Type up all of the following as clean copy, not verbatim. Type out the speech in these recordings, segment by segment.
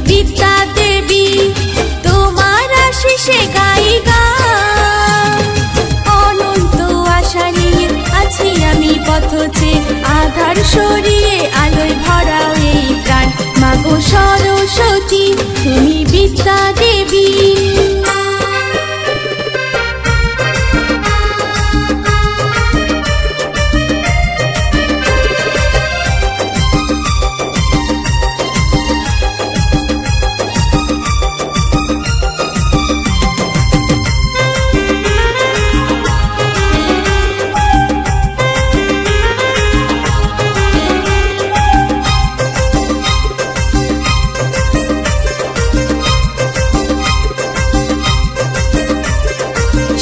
বিদ্যা দেবী, তোমার আশিসে গাই গান। অনন্ত আশা নিয়ে আছি আমি পথচে, আধার সরিয়ে আলোয় ভরাও এই প্রাণ। মাগো সরস্বতী, তুমি বিদ্যা দেবী।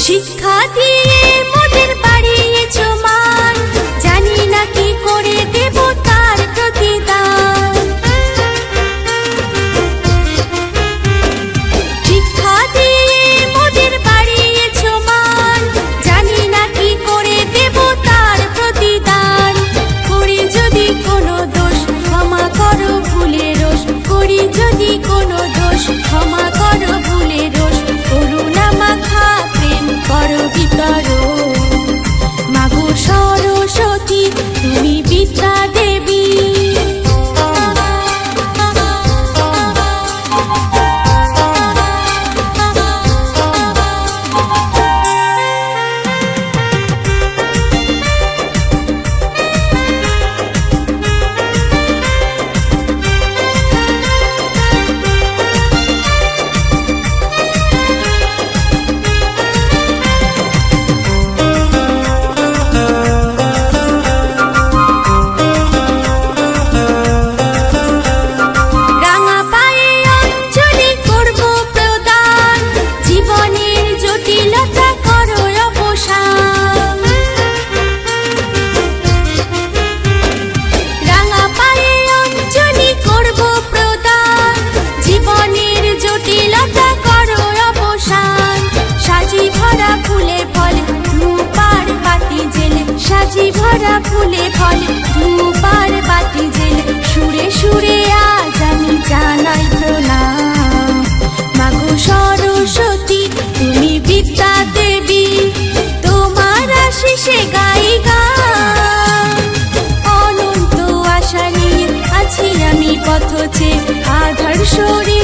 শিক্ষা দিয়ে মোদের বাড়িয়েছ মান, জানি না কি করে দেব তার প্রতিদান। শিক্ষা দিয়ে মোদের বাড়িয়েছ মান, জানি না কি করে দেব তার প্রতিদান। করি যদি কোনো দোষ ক্ষমা করো ভুলে রোষ, করি যদি কোনো দোষ ক্ষমা করো ভুলে রোষ। করুণা মাখা প্রেম করো বিতরণ। মাগো সরস্বতী, তুমি বিদ্যা দেবী। সাজি ভরা ফুলে ফলে ধূপার বাতি জেলে, সুরে সুরে আজ আমি জানাই প্রণাম। মাগো সরস্বতী, তুমি বিদ্যা দেবী, তোমার আশিসে গাই গান। অনন্ত আশা নিয়ে আছি আমি পথচে, আধার সরিয়ে